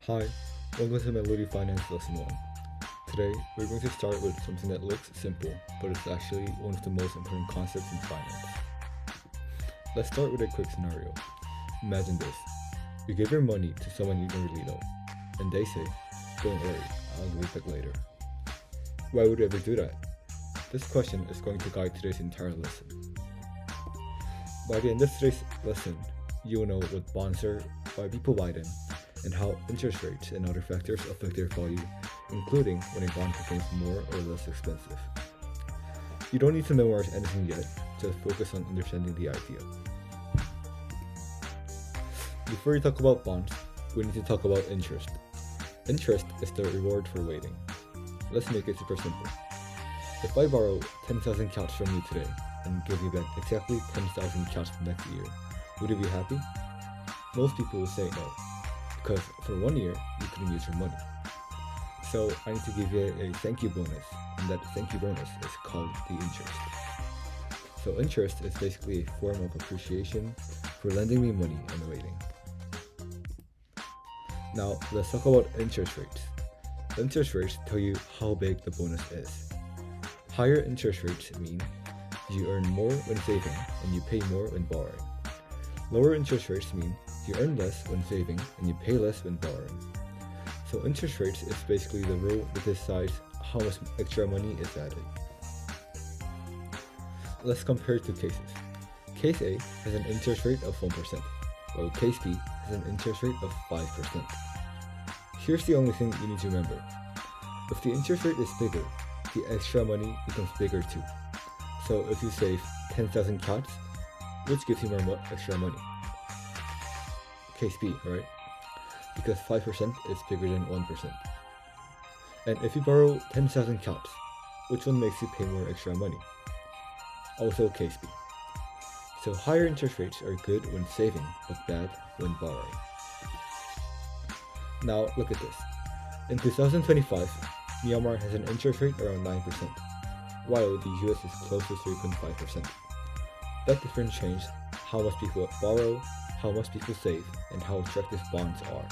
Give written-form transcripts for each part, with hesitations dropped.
Hi, welcome to M.E.L.O.D.Y Finance Lesson 1. Today, we're going to start with something that looks simple, but it's actually one of the most important concepts in finance. Let's start with a quick scenario. Imagine this. You give your money to someone you don't really know, and they say, "Don't worry, I'll give it back later." Why would you ever do that? This question is going to guide today's entire lesson. By the end of today's lesson, you will know what bonds are, why people buy them, and how interest rates and other factors affect their value, including when a bond becomes more or less expensive. You don't need to memorize anything yet, just focus on understanding the idea. Before we talk about bonds, we need to talk about interest. Interest is the reward for waiting. Let's make it super simple. If I borrow 10,000 kyats from you today and give you back exactly 10,000 kyats next year, would you be happy? Most people will say no, because for 1 year, you couldn't use your money. So I need to give you a thank you bonus, and that thank you bonus is called the interest. So interest is basically a form of appreciation for lending me money and waiting. Now let's talk about interest rates. Interest rates tell you how big the bonus is. Higher interest rates mean you earn more when saving and you pay more when borrowing. Lower interest rates mean you earn less when saving and you pay less when borrowing. So interest rates is basically the rule that decides how much extra money is added. Let's compare two cases. Case A has an interest rate of 1%, while case B has an interest rate of 5%. Here's the only thing you need to remember. If the interest rate is bigger, the extra money becomes bigger too. So if you save 10,000 kyats, which gives you more extra money? Case B, right? Because 5% is bigger than 1%. And if you borrow 10,000 kyats, which one makes you pay more extra money? Also case B. So higher interest rates are good when saving, but bad when borrowing. Now look at this. In 2025, Myanmar has an interest rate around 9%, while the US is close to 3.5%. That difference changed how much people borrow, how much people save, and how attractive bonds are.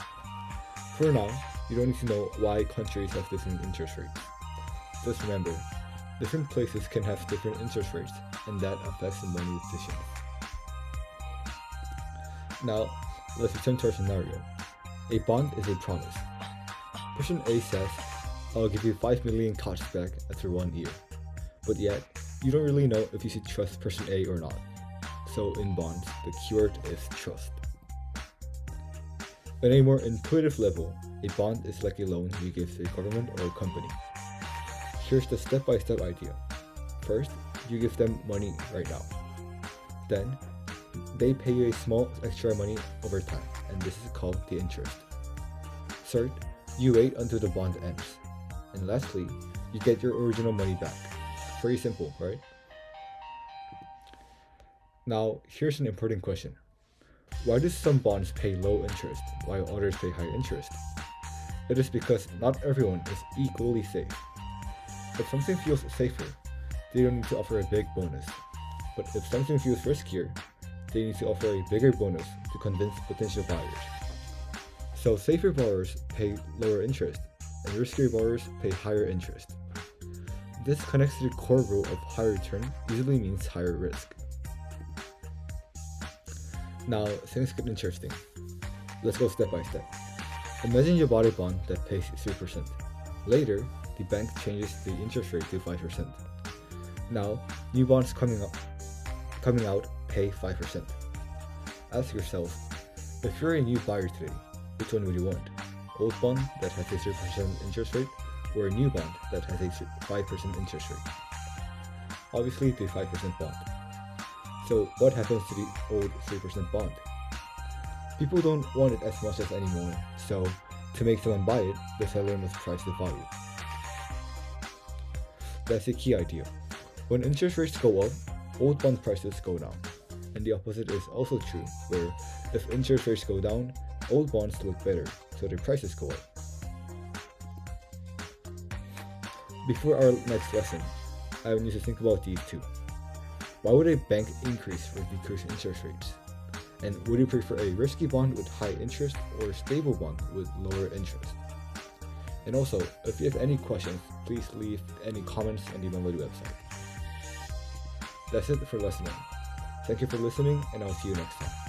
For now, you don't need to know why countries have different interest rates. Just remember, different places can have different interest rates, and that affects the money decisions. Now, let's return to our scenario. A bond is a promise. Person A says, "I'll give you 5 million kyats back after 1 year." But yet, you don't really know if you should trust person A or not. So in bonds, the keyword is trust. On a more intuitive level, a bond is like a loan you give to a government or a company. Here's the step-by-step idea. First, you give them money right now. Then, they pay you a small extra money over time, and this is called the interest. Third, you wait until the bond ends. And lastly, you get your original money back. Pretty simple, right? Now, here's an important question. Why do some bonds pay low interest while others pay high interest? It is because not everyone is equally safe. If something feels safer, they don't need to offer a big bonus. But if something feels riskier, they need to offer a bigger bonus to convince potential buyers. So safer borrowers pay lower interest, and riskier borrowers pay higher interest. This connects to the core rule of higher return usually means higher risk. Now, things get interesting. Let's go step by step. Imagine you bought a bond that pays 3%. Later, the bank changes the interest rate to 5%. Now, new bonds coming out pay 5%. Ask yourself, if you're a new buyer today, which one would you want? Old bond that has a 3% interest rate, or a new bond that has a 5% interest rate? Obviously, the 5% bond. So what happens to the old 3% bond? People don't want it as much as anymore, so to make someone buy it, the seller must price the value. That's a key idea. When interest rates go up, old bond prices go down. And the opposite is also true, where if interest rates go down, old bonds look better, so their prices go up. Before our next lesson, I need to think about these two. Why would a bank increase or decrease interest rates? And would you prefer a risky bond with high interest or a stable bond with lower interest? And also, if you have any questions, please leave any comments on the M.E.L.O.D.Y website. That's it for lesson 1. Thank you for listening, and I'll see you next time.